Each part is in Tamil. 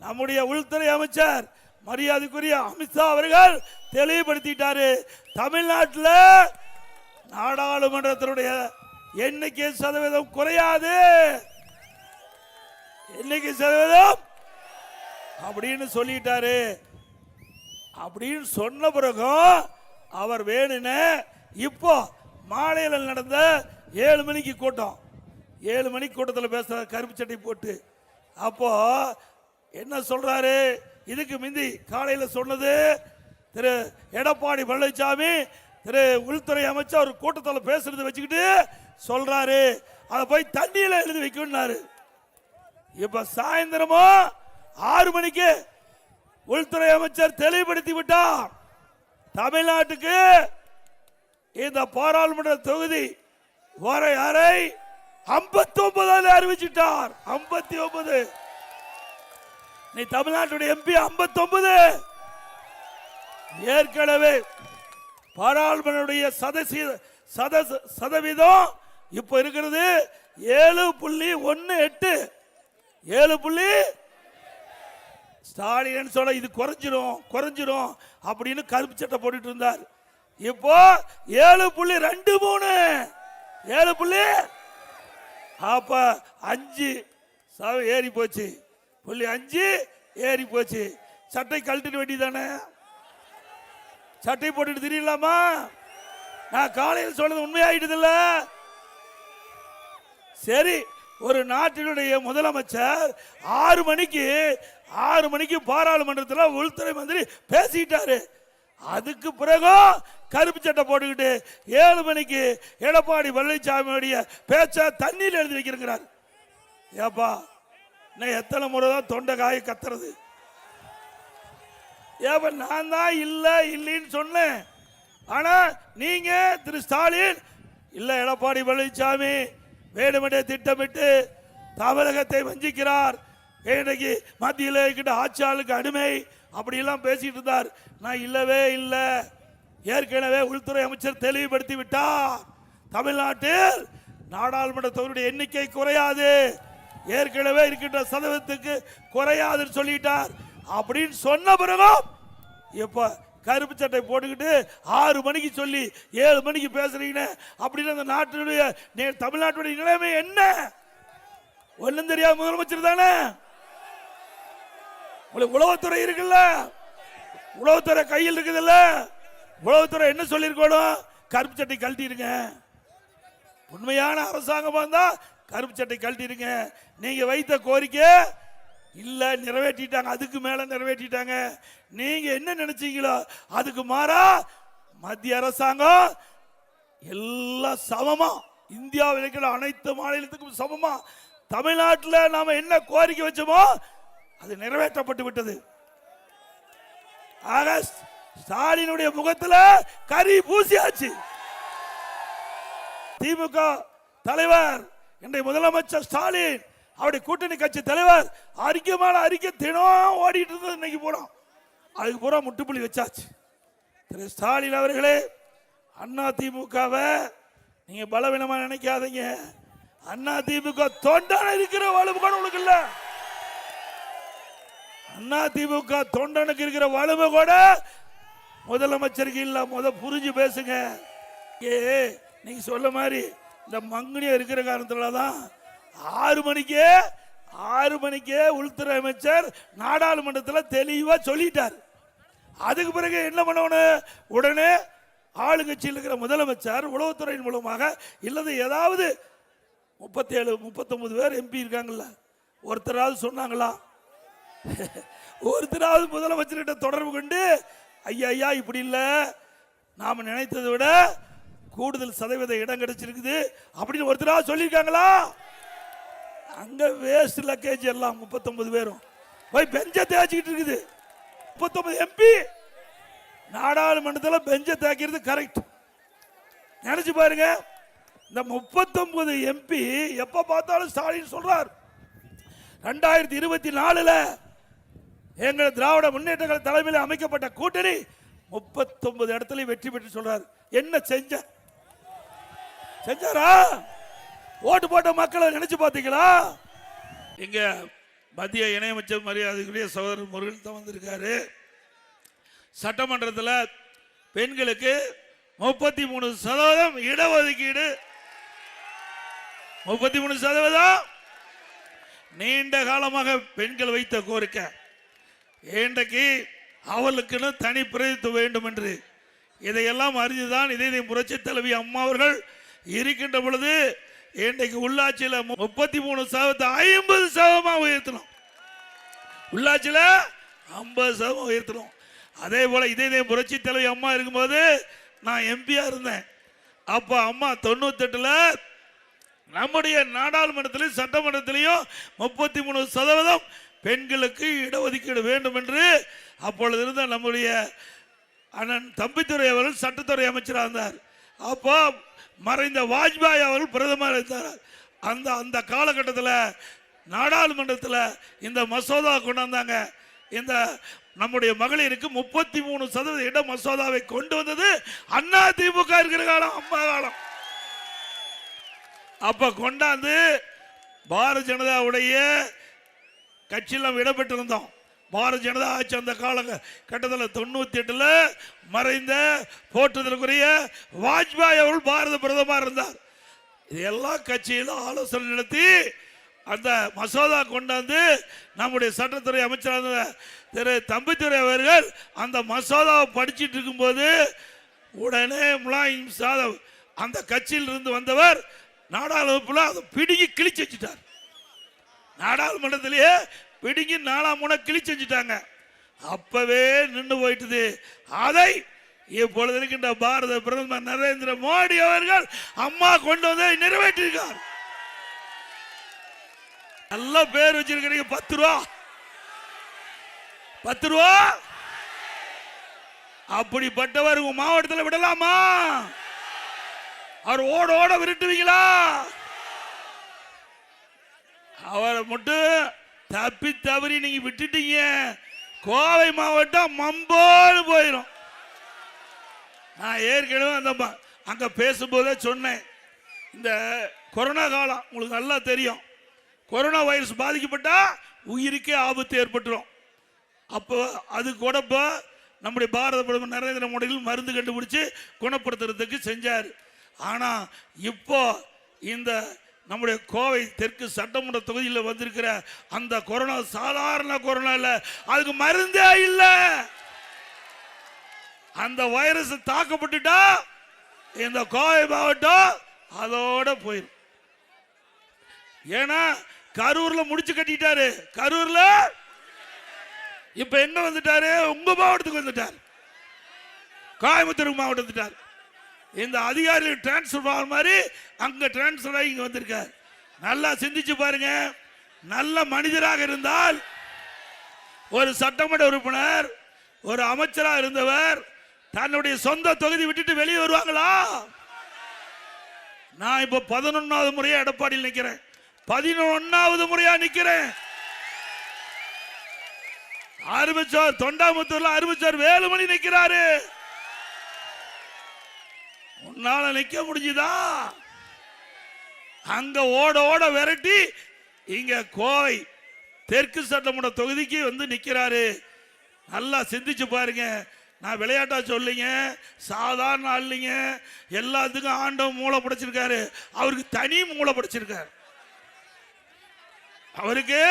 நம்முடைய உள்துறை அமைச்சர் மரியாதைக்குரிய அமித்ஷா அவர்கள் தெளிவுபடுத்திட்டாரு. தமிழ்நாட்டில் நாடாளுமன்றத்தினுடைய எண்ணிக்கை சதவீதம் குறையாது, எண்ணிக்கை சதவீதம் அப்படின்னு சொல்லிட்டாரு. அப்படின்னு சொன்ன பிறகும் அவர் வேணுன்னு இப்போ மாலையில் நடந்த 7 மணிக்கு கூட்டம், 7 மணிக்கு கூட்டத்தில் பேசுறாரு கருப்பு சட்டை போட்டு. அப்போ என்ன சொல்றாரு? இதுக்கு முந்தி காலையில் சொன்னது திரு எடப்பாடி பழனிசாமி திரு உள்துறை அமைச்சர் ஒரு கூட்டத்தில் பேசுறது வச்சுக்கிட்டு சொல்றாரு அதை போய் தண்ணியில் எழுதி வைக்கணும்னாரு. இப்ப சாயந்தரமும் 6 மணிக்கு உள்துறை அமைச்சர் தெளிவுபடுத்தி விட்டார். தமிழ்நாட்டுக்கு இந்த பாராளுமன்ற தொகுதி வரையறை 59 அறிவிச்சிட்டார். 59. நீ தமிழ்நாட்டுடைய எம்பி 59. ஏற்கனவே பாராளுமன்ற சதவீதம் இப்ப இருக்கிறது 7.18. 7. ஸ்டாலின் சொல்ல இது குறைஞ்சிரும் அப்படின்னு கருப்பு சட்டை போட்டுட்டு இருந்தார். இப்போ 7.23. 7. அப்ப 5 ஏறி போச்சு. 5 ஏறி போச்சு. சட்டை கழட்டிட வேண்டியதானே? சட்டை போட்டுட்டு தெரியலாமா? நான் காலையில் சொன்னது உண்மையாயிட்டது இல்ல? சரி, ஒரு நாட்டினுடைய முதலமைச்சர் 6 மணிக்கு பாராளுமன்றத்தில் உள்துறை மந்திரி பேசிட்டாரு. அதுக்கு பிறகு கருப்பு சட்டை போட்டுக்கிட்டு 7 மணிக்கு எடப்பாடி பழனிசாமியுடைய பேச்ச தண்ணீர் எழுதி வைக்கிறார். ஏப்பா, நான் எத்தனை முறை தான் தொண்டை காய கத்துறது? ஏப்பா, நான் தான் இல்லைன்னு சொன்னேன். ஆனா நீங்க திரு ஸ்டாலின் இல்ல எடப்பாடி பழனிசாமி வேணுமென்றே திட்டமிட்டு தமிழகத்தை வஞ்சிக்கிறார், இன்னைக்கு மத்தியில் இருக்கின்ற ஆட்சியாளருக்கு அடிமை அப்படியெல்லாம் பேசிட்டு இருந்தார். நான் இல்லவே இல்லை. ஏற்கனவே உள்துறை அமைச்சர் தெளிவுபடுத்தி விட்டார். தமிழ்நாட்டில் நாடாளுமன்ற தொகுதியுடைய எண்ணிக்கை குறையாது, ஏற்கனவே இருக்கின்ற சதவீதத்துக்கு குறையாதுன்னு சொல்லிட்டார். அப்படின்னு சொன்ன பிறகும் இப்ப கருப்பு சட்டை போட்டுக்கிட்டு 6 மணிக்கு சொல்லி 7 மணிக்கு பேசுறீங்க. அப்படின்னு அந்த நாட்டினுடைய தமிழ்நாட்டுடைய நிலைமை என்ன? ஒன்னும் தெரியாத முதலமைச்சர் தானே. உங்களுக்கு உளவுத்துறை இருக்குல்ல, உளவுத்துறை கையில் இருக்குதுல்ல, உளவுத்துறை என்ன சொல்லிருக்கணும்? கருப்பு சட்டை கழட்டிருங்க. உண்மையான அரசாங்கமா இருந்தா கருப்பு சட்டை கழட்டிருங்க. நீங்க வைத்த கோரிக்கை இல்ல நிறைவேற்றிட்டாங்க, அதுக்கு மேல நிறைவேற்றிட்டாங்க. நீங்க என்ன நினைச்சீங்களோ அதுக்கு மாறா மத்திய அரசாங்கம் எல்லாம் சமமா, இந்தியாவில் இருக்கிற அனைத்து மாநிலத்துக்கும் சமமா தமிழ்நாட்டில் நாம என்ன கோரிக்கை வச்சோமோ அது நிறைவேற்றப்பட்டு விட்டது. ஸ்டாலினுடைய முகத்துல கரி பூசியாச்சு. திமுக தலைவர் இன்றைய முதலமைச்சர் ஸ்டாலின், அவருடைய கூட்டணி கட்சி தலைவர் அறிக்கை மேல அறிக்கை தினம் ஓடிட்டு இருந்தது. இன்னைக்கு போறோம் அதுக்கு பூரா முட்டுப்புள்ளி வச்சாச்சு. திரு ஸ்டாலின் அவர்களே, அண்ணா திமுகவை நீங்க பலவீனமா நினைக்காதீங்க. அண்ணா திமுக தொண்டன இருக்கிற வலுவு கூட உங்களுக்கு இல்ல. அண்ணா திமுக தொண்டனுக்கு இருக்கிற வலுவு கூட முதலமைச்சருக்கு இல்ல. புரிஞ்சு பேசுங்க. நீங்க சொல்ல மாதிரி இந்த மங்குனியா இருக்கிற காரணத்துலதான் 6 மணிக்கே உள்துறை அமைச்சர் நாடாளுமன்றத்தில் தெளிவா சொல்லிட்டார். அதுக்கு பிறகு என்ன பண்ணணும்? உடனே ஆளுங்கட்சியில் இருக்கிற முதலமைச்சர் உளவுத்துறையின் மூலமாக இல்லது ஏதாவது 37-39 பேர் எம்பி இருக்காங்கல்ல, ஒருத்தராவது சொன்னாங்களா? ஒருத்தராவது முதலமைச்சர்கிட்ட தொடர்பு கொண்டு ஐயா இப்படி இல்லை, நாம நினைத்ததை விட கூடுதல் சதவீத இடம் கிடைச்சிருக்குது அப்படின்னு ஒருத்தராவது சொல்லியிருக்காங்களா? அங்க வேஸ்ட் லக்கேஜ் எல்லாம் 39 பேரும் போய் பெஞ்ச தேய்ச்சிக்கிட்டு இருக்குது. 39 எம்பி நாடாளுமன்றத்தில் பெஞ்ச தேய்க்கிறது கரெக்ட். நினைச்சு பாருங்க. இந்த 39 எம்பி எப்ப பார்த்தாலும் ஸ்டாலின் சொல்றார் 2024 எங்கள் திராவிட முன்னேற்ற கழக தலைமையில் அமைக்கப்பட்ட கூட்டணி 39 இடத்துல வெற்றி பெற்று சொல்றார். என்ன செஞ்சாரா? ஓட்டு போட்ட மக்களை நினைச்சு பாத்தீங்களா? இங்க மத்திய இணையமைச்சர் மரியாதைக்குரிய சகோதரர் முருகன் தான் வந்திருக்காரு. சட்டமன்றத்தில் பெண்களுக்கு 33% இடஒதுக்கீடு. 33% நீண்ட காலமாக பெண்கள் வைத்த கோரிக்கை. இன்றைக்கு அவளுக்குன்னு தனி பிரதித்துவம் வேண்டும் என்று இதையெல்லாம் அறிந்துதான் இதே புரட்சி தலைவி அம்மா அவர்கள் இருக்கின்ற பொழுது இன்றைக்கு உள்ளாட்சியில் 33% 50% உயர்த்தணும். உள்ளாட்சியில் 50% உயர்த்தணும். அதே போல இதே புரட்சி தலைவி அம்மா இருக்கும்போது நான் எம்பியா இருந்தேன். அப்ப அம்மா 98 நம்முடைய நாடாளுமன்றத்திலும் சட்டமன்றத்திலையும் 33% பெண்களுக்கு இடஒதுக்கீடு வேண்டும் என்று அப்பொழுது இருந்த நம்முடைய அண்ணன் தம்பித்துறை அவர்கள் சட்டத்துறை அமைச்சராக இருந்தார். அப்போ மறைந்த வாஜ்பாய் அவர்கள் பிரதமர் இருந்தார். அந்த காலகட்டத்தில் நாடாளுமன்றத்தில் இந்த மசோதா கொண்டு வந்தாங்க. இந்த நம்முடைய மகளிருக்கு 33% இட மசோதாவை கொண்டு வந்தது அண்ணா திமுக இருக்கிற காலம், அம்மா காலம். அப்ப கொண்டாந்து பாரதிய ஜனதாவுடைய கட்சியில் இடம்பெற்றிருந்தோம். பாரதிய ஜனதா ஆட்சி அந்த காலகட்டத்தில் 98 மறைந்த போற்றுதலுக்குரிய வாஜ்பாய் அவர்கள் பாரத பிரதமர் இருந்தார். இது எல்லா கட்சியிலும் ஆலோசனை நடத்தி அந்த மசோதா கொண்டாந்து நம்முடைய சட்டத்துறை அமைச்சராக திரு தம்பித்துறை அவர்கள் அந்த மசோதாவை படிச்சுட்டு இருக்கும்போது உடனே முலாயம் யாதவ் அந்த கட்சியில் இருந்து வந்தவர் நாடாளுமன்றத்தில் அதை பிடுங்கி கிழிச்சு வச்சுட்டார். நாடாளுமன்றத்திலேயே பிடுங்கி 4 முனை கிழிச்சு வச்சுட்டாங்க. அப்பவே நின்று போயிட்டது. அதை இப்பொழுது இருக்கின்ற பாரத பிரதமர் நரேந்திர மோடி அவர்கள் அம்மா கொண்டு வந்து நிறைவேற்றிருக்கார். நல்ல பேர் வச்சிருக்கிறீங்க. 10 ரூபா 10 ரூபா அப்படிப்பட்டவர் உங்க மாவட்டத்தில் விடலாமா? அவர் ஓட ஓட விரட்டுவீங்களா? அவரை மட்டும் தப்பி தவறி நீங்க விட்டுட்டீங்க, கோவை மாவட்டம் மம்போடு போயிடும். நான் ஏற்கனவே அங்க பேசும்போதே சொன்னேன், இந்த கொரோனா காலம் உங்களுக்கு நல்லா தெரியும். கொரோனா வைரஸ் பாதிக்கப்பட்டா உயிருக்கே ஆபத்து ஏற்பட்டுரும். அப்போ அது கூட நம்முடைய பாரத பிரதமர் நரேந்திர மோடி மருந்து கண்டுபிடிச்சு குணப்படுத்துறதுக்கு செஞ்சார். ஆனா இப்போ இந்த நம்முடைய கோவை தெற்கு சட்டமன்ற தொகுதியில் வந்திருக்கிற அந்த கொரோனா சாதாரண கொரோனா இல்ல, அதுக்கு மருந்தே இல்ல. அந்த வைரஸ் தாக்கப்பட்டுட்டா இந்த கோவை மாவட்டம் அதோட போயிடும். ஏன்னா கரூர்ல முடிச்சு கட்டிட்டாரு. கரூர்ல இப்ப எங்க வந்துட்டாரு? உங்க மாவட்டத்துக்கு வந்துட்டார், கோயம்புத்தூர் மாவட்டம் வந்துட்டார். இந்த அதிகாரிகள் டிரான்ஸ்பர் மாதிரி அங்க டிரான்ஸ்பர் ஆகி இங்க வந்திருக்கார். நல்லா சிந்திச்சு பாருங்க. நல்ல மனிதராக இருந்தால் ஒரு சட்டமன்ற உறுப்பினர், ஒரு அமைச்சராக இருந்தவர் தன்னுடைய சொந்த தொகுதி விட்டுட்டு வெளியே வருவாங்களா? நான் இப்ப 11வது முறையா எடப்பாடியில் நிக்கிறேன். 11வது முறையா நிக்கிறேன். ஆரம்பிச்சார் தொண்டாமுத்தூர்ல ஆரம்பிச்சார் வேலுமணி நிக்கிறாரு. உன்னால நிக்க முடிஞ்சுதா? அங்க ஓட ஓட விரட்டி இங்க கோவை தெற்கு சட்டமன்ற தொகுதிக்கு வந்து நிக்கிறாரு. நல்லா சிந்திச்சு பாருங்க. நான் விளையாட்டா சொல்லிங்க, சாதாரண ஆள்லிங்க. எல்லாத்துக்கும் ஆண்டவன் மூளை படைச்சிருக்காரு, அவருக்கு தனி மூளை படைச்சிருக்காரு. அவருக்கு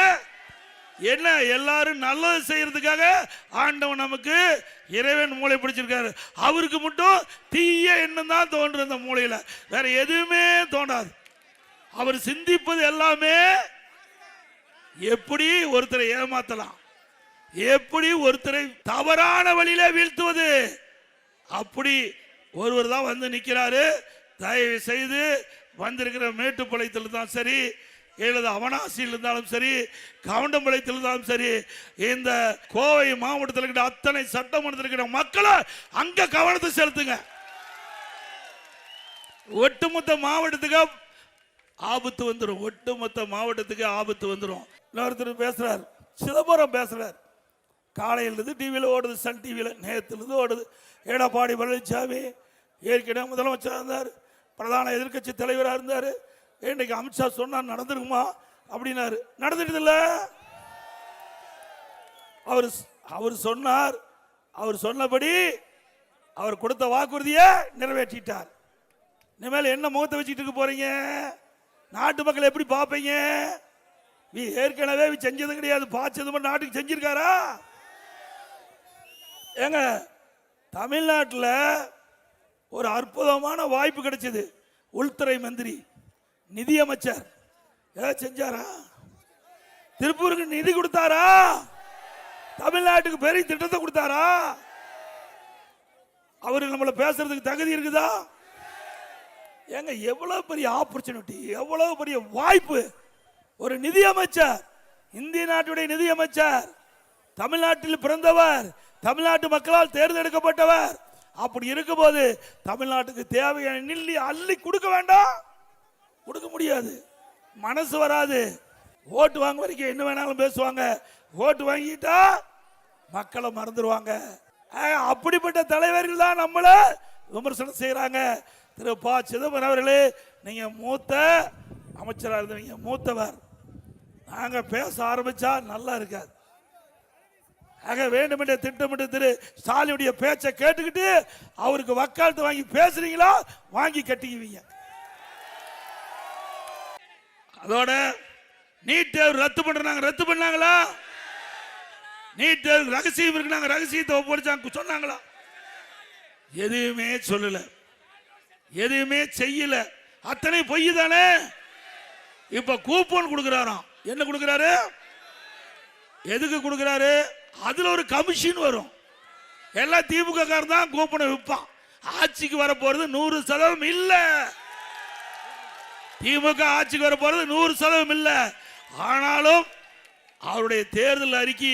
என்ன, எல்லாரும் நல்லது செய்யறதுக்காக ஆண்டவன் நமக்கு இறைவன் மூளை பிடிச்சிருக்காரு. அவருக்கு மட்டும் தீய எண்ணம் தான் தோன்று அந்த மூளையில, வேற எதுவுமே தோன்றாது. அவர் சிந்திப்பது எல்லாமே எப்படி ஒருத்தரை ஏமாத்தலாம், எப்படி ஒருத்தரை தவறான வழியில வீழ்த்துவது, அப்படி ஒருவர் தான் வந்து நிற்கிறாரு. தயவு செய்து வந்திருக்கிற மேட்டுப்பாளையத்தில் தான் சரி, எழுத அவனாசியில் இருந்தாலும் சரி, கவுண்டம்பாளையத்தில் இருந்தாலும் சரி, இந்த கோவை மாவட்டத்தில் இருக்கிற அத்தனை சட்டமன்றத்தில் இருக்கிற மக்களை அங்க கவனத்தை செலுத்துங்க. ஒட்டுமொத்த மாவட்டத்துக்கு ஆபத்து வந்துடும். ஒட்டுமொத்த மாவட்டத்துக்கு ஆபத்து வந்துடும். இன்னொருத்தர் பேசுறார், சிதம்பரம் பேசுறார். காலையிலிருந்து டிவியில் ஓடுது, சன் டிவியில் நேரத்திலிருந்து ஓடுது. எடப்பாடி பழனிசாமி ஏற்கனவே முதலமைச்சராக இருந்தார், பிரதான எதிர்கட்சி தலைவராக இருந்தார். இன்னைக்கு அமித்ஷா சொன்னா நடந்துருக்குமா அப்படின்னாரு. நடந்துட்டு இல்ல, அவர் சொன்னார். அவர் சொன்னபடி அவர் கொடுத்த வாக்குறுதியை நிறைவேற்றிட்டார். இனிமேல் என்ன முகத்தை வச்சுட்டு இருக்க போறீங்க? நாட்டு மக்கள் எப்படி பார்ப்பீங்க? ஏற்கனவே செஞ்சது கிடையாது, பாச்சது நாட்டுக்கு செஞ்சிருக்காரா? ஏங்க, தமிழ்நாட்டில் ஒரு அற்புதமான வாய்ப்பு கிடைச்சது. உள்துறை மந்திரி, நிதியமைச்சர் ஏதாவது செஞ்சாரா? திருப்பூருக்கு நிதி கொடுத்தாரா? தமிழ்நாட்டுக்கு பெரிய திட்டத்தை கொடுத்தாரா? அவரு நம்மள பேசுறதுக்கு தகுதி இருக்குதா? ஏங்க, எவ்வளவு பெரிய ஆப்பர்ச்சுனிட்டி, எவ்வளவு பெரிய வாய்ப்பு! ஒரு நிதியமைச்சர், இந்திய நாட்டுடைய நிதியமைச்சர், தமிழ்நாட்டில் பிறந்தவர், தமிழ்நாட்டு மக்களால் தேர்ந்தெடுக்கப்பட்டவர். அப்படி இருக்கும்போது தமிழ்நாட்டுக்கு தேவையான நிதி அள்ளி கொடுக்க வேண்டாம்? கொடுக்க முடியாது, மனசு வராது. ஓட்டு வாங்க வரைக்கும் என்ன வேணாலும் பேசுவாங்க, ஓட்டு வாங்கிட்டா மக்களை மறந்துடுவாங்க. அப்படிப்பட்ட தலைவர்கள் தான் நம்மள விமர்சனம் செய்யறாங்க. திரு ப. சிதம்பரம் அவர்களே, நீங்க மூத்த அமைச்சராக இருந்தீங்க, மூத்தவர். நாங்க பேச ஆரம்பிச்சா நல்லா இருக்காது. ஆக வேண்டுமென்ற திட்டமிட்டு திரு ஸ்டாலினுடைய பேச்சை கேட்டுக்கிட்டு அவருக்கு வக்காலத்து வாங்கி பேசுறீங்களா? வாங்கி கட்டிக்குவீங்க. அதோட நீட் தேர்வு ரத்து பண்றாங்க, ரத்து பண்ணாங்களா? நீட் தேர்வு ரகசியம் இருக்கு, நாங்க ரகசியத்தை ஒப்படைச்சாங்க சொன்னாங்களா? எதுவுமே சொல்லல, எதுவுமே செய்யல, அத்தனை பொய் தானே. இப்ப கூப்பன் கொடுக்கிறாராம். என்ன கொடுக்கிறாரு? எதுக்கு கொடுக்கிறாரு? அதுல ஒரு கமிஷன் வரும். எல்லாம் திமுக காரன் தான் கூப்பனை விற்பான். ஆட்சிக்கு வர போறது 100% இல்ல. திமுக ஆட்சிக்கு வர போறது 100% இல்ல. ஆனாலும் அவருடைய தேர்தல் அறிக்கை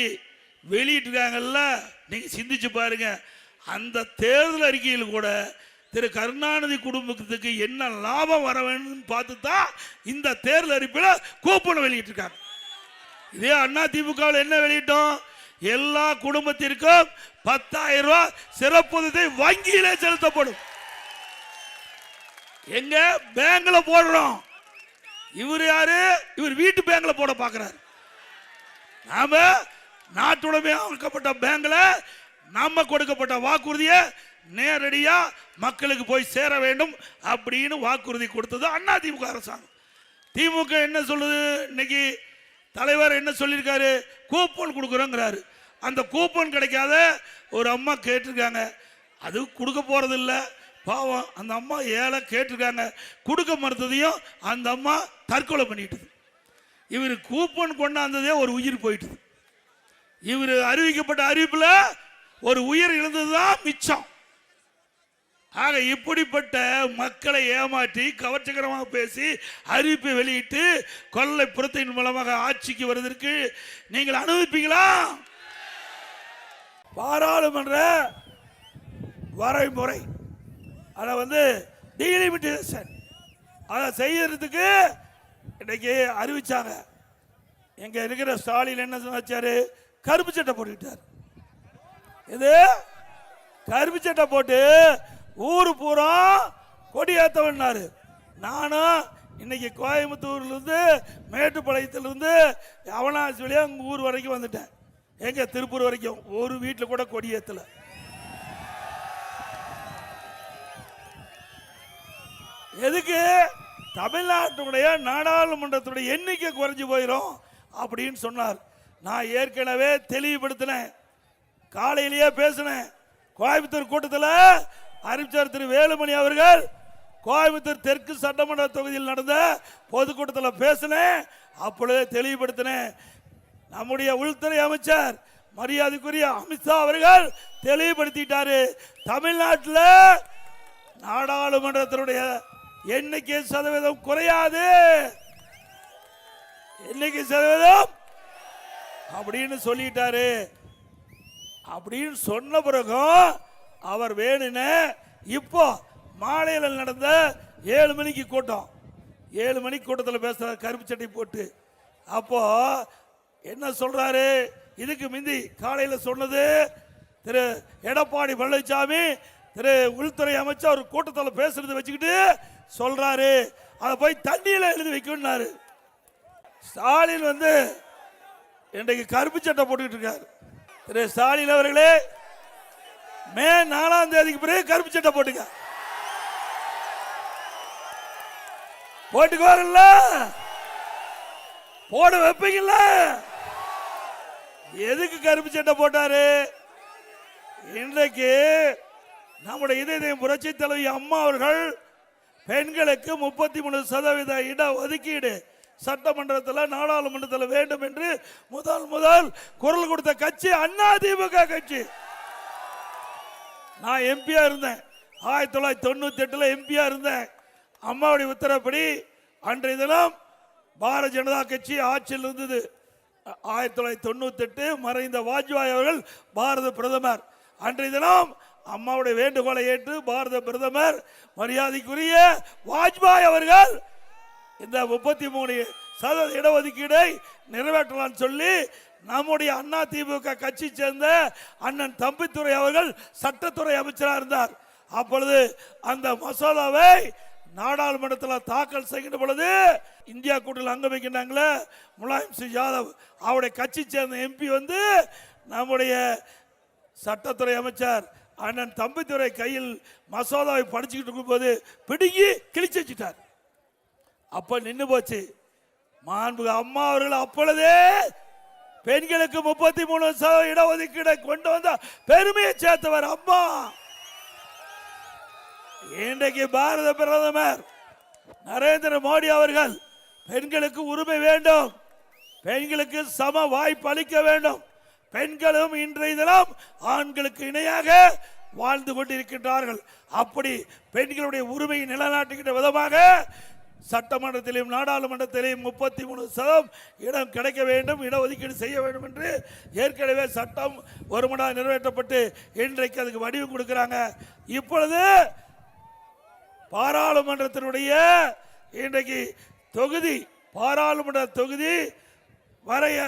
வெளியிட்டிருக்காங்கல்ல, நீங்க சிந்திச்சு பாருங்க. அந்த தேர்தல் அறிக்கையில் கூட திரு கருணாநிதி குடும்பத்துக்கு என்ன லாபம் வர வேண்டும் பார்த்து தான் இந்த தேர்தல் அறிக்கையில் கூப்பனை வெளியிட்டிருக்காங்க. இதே அண்ணா திமுக என்ன வெளியிட்டோம்? எல்லா குடும்பத்திற்கும் 10,000 ரூபாய் சிறப்பு வங்கியிலே செலுத்தப்படும். எங்க பேங்க்ல போடுறோம். இவர் யாரு? இவர் வீட்டு பேங்க்ல போட பாக்குறாரு. நாம நாட்டுடைமையாக்கப்பட்ட பேங்க்ல நம்ம கொடுக்கப்பட்ட வாக்குறுதியை நேரடியா மக்களுக்கு போய் சேர வேண்டும் அப்படின்னு வாக்குறுதி கொடுத்தது அண்ணா திமுக அரசாங்கம். திமுக என்ன சொல்லுது? இன்னைக்கு தலைவர் என்ன சொல்லியிருக்காரு? கூப்பன் கொடுக்குறோங்கிறாரு. அந்த கூப்பன் கிடைக்காத ஒரு அம்மா கேட்டிருக்காங்க, அது கொடுக்க போறது இல்லை. பாவம், அந்த அம்மா ஏழை கேட்டிருக்காங்க, கொடுக்க மறுத்ததையும் அந்த அம்மா தற்கொலை பண்ணிட்டுது. இவர் கூப்பன் கொண்டாந்ததே ஒரு உயிர் போயிட்டுது. இவர் அறிவிக்கப்பட்ட அறிவிப்புல ஒரு உயிர் இழந்ததுதான் மிச்சம். ஆக இப்படிப்பட்ட மக்களை ஏமாற்றி கவர்ச்சிகரமாக பேசி அறிவிப்பை வெளியிட்டு கொள்ளை புறத்தின் மூலமாக ஆட்சிக்கு வருவதற்கு நீங்கள் அனுமதிப்பீங்களா? பாராளுமன்ற வரைமுறை அதை டீலிமிட்டேஷன் அதை செய்யறதுக்கு இன்னைக்கு அறிவிச்சாங்க. எங்க இருக்கிற ஸ்டாலின் என்ன சொன்னாரு? கருப்பு சட்டை போட்டுட்டார். இது கருப்பு சட்டை போட்டு ஊரு பூரா கொடியேற்றவன்னாரு. நானும் இன்னைக்கு கோயம்புத்தூர்ல இருந்து மேட்டுப்பாளையத்துல இருந்து அவனாசி வழியா ஊர் வரைக்கும் வந்துட்டேன். எங்க திருப்பூர் வரைக்கும் ஒரு வீட்டுல கூட கொடியேற்றல. எதுக்கு? தமிழ்நாட்டுடைய நாடாளுமன்றத்துடைய எண்ணிக்கை குறைஞ்சு போயிடும் அப்படின்னு சொன்னார். நான் ஏற்கனவே தெளிவுபடுத்தினேன், காலையிலேயே பேசினேன். கோயம்புத்தூர் கூட்டத்தில் அறிவிச்சார் திரு வேலுமணி அவர்கள். கோயம்புத்தூர் தெற்கு சட்டமன்ற தொகுதியில் நடந்த பொதுக்கூட்டத்தில் பேசினேன், அப்பொழுது தெளிவுபடுத்தினேன். நம்முடைய உள்துறை அமைச்சர் மரியாதைக்குரிய அமித்ஷா அவர்கள் தெளிவுபடுத்திட்டாரு. தமிழ்நாட்டில் நாடாளுமன்றத்தினுடைய எண்ணிக்கை சதவீதம் குறையாது, எண்ணிக்கை சதவீதம் அப்படின்னு சொல்லிட்டாரு. அப்படின்னு சொன்ன பிறகும் அவர் வேணுன இப்போ மாலையில் நடந்த 7 மணிக்கு கூட்டம், 7 மணிக்கு கூட்டத்தில் பேசுறாரு கருப்பு சட்டை போட்டு. அப்போ என்ன சொல்றாரு? இதுக்கு முந்தி காலையில் சொன்னது திரு எடப்பாடி பழனிசாமி திரு உள்துறை அமைச்சர் ஒரு கூட்டத்தில் பேசுறது வச்சுக்கிட்டு சொல்றாரு, அதை போய் தண்ணியில் எழுதி வைக்கணும்னாரு. ஸ்டாலின் இன்றைக்கு கருப்பு சட்டை போட்டுக்கிட்டு இருக்காரு. திரு ஸ்டாலின் அவர்களே, மே 4ஆம் தேதிக்கு பிறகு கருப்பு சட்டை போட்டுக்க. போட்டுக்குவாருல்ல, போட வைப்பீங்கல்ல. எதுக்கு கருப்பு சட்டை போட்டாரு? இன்றைக்கு நம்முடைய இதயம் புரட்சி தலைவி அம்மா அவர்கள் பெண்களுக்கு 33% இட ஒதுக்கீடு சட்டமன்றத்தில் நாடாளுமன்றத்தில் வேண்டும் என்று முதல் குரல் கொடுத்த கட்சி அதிமுக கட்சி. நான் எம்பியா இருந்தேன், 1998 எம்பியா இருந்தேன். அம்மாவுடைய உத்தரப்படி அன்றைய தினம் பாரதிய ஜனதா கட்சி ஆட்சியில் இருந்தது. 1998 மறைந்த வாஜ்பாய் அவர்கள் பாரத பிரதமர். அன்றைய தினம் அம்மாவுடைய வேண்டுகோளை ஏற்று பாரத பிரதமர் மரியாதைக்குரிய வாஜ்பாய் அவர்கள் இந்த 33% இடஒதுக்கீடை நிறைவேற்றலாம் சொல்லி நம்முடைய அதிமுக கட்சி சேர்ந்த அண்ணன் தம்பித்துரை அவர்கள் சட்டத்துறை அமைச்சராக இருந்தார். அப்பொழுது அந்த மசோதாவை நாடாளுமன்றத்தில் தாக்கல் செய்கின்ற பொழுது இந்தியா கூட்டணியில் அங்க வைக்கிறாங்களே முலாயம் சிங் யாதவ் அவருடைய கட்சி சேர்ந்த எம்பி வந்து நம்முடைய சட்டத்துறை அமைச்சர் அண்ணன் தம்பித்துறை கையில் மசோதாவை படிச்சுக்கிட்டு இருக்கும்போது பிடுங்கி கிழிச்சு வச்சுட்டார். அப்ப நின்று போச்சு. மாண்புக அம்மா அவர்கள் அப்பொழுதே பெண்களுக்கு 33% இடஒதுக்கீடை கொண்டு வந்த பெருமையை சேர்த்தவர் அம்மா. இன்றைக்கு பாரத பிரதமர் நரேந்திர மோடி அவர்கள் பெண்களுக்கு உரிமை வேண்டும், பெண்களுக்கு சம வாய்ப்பு அளிக்க வேண்டும், பெண்களும் இன்றைய தினம் ஆண்களுக்கு இணையாக வாழ்ந்து கொண்டிருக்கின்றார்கள். அப்படி பெண்களுடைய உரிமையை நிலைநாட்டுகின்ற விதமாக சட்டமன்றத்திலும் நாடாளுமன்றத்திலும் 33% இடம் கிடைக்க வேண்டும், இடஒதுக்கீடு செய்ய வேண்டும் என்று ஏற்கனவே சட்டம் ஒருமனதாக நிறைவேற்றப்பட்டு இன்றைக்கு அதுக்கு வடிவம் கொடுக்கிறாங்க. இப்பொழுது பாராளுமன்றத்தினுடைய இன்றைக்கு தொகுதி பாராளுமன்ற தொகுதி வரைய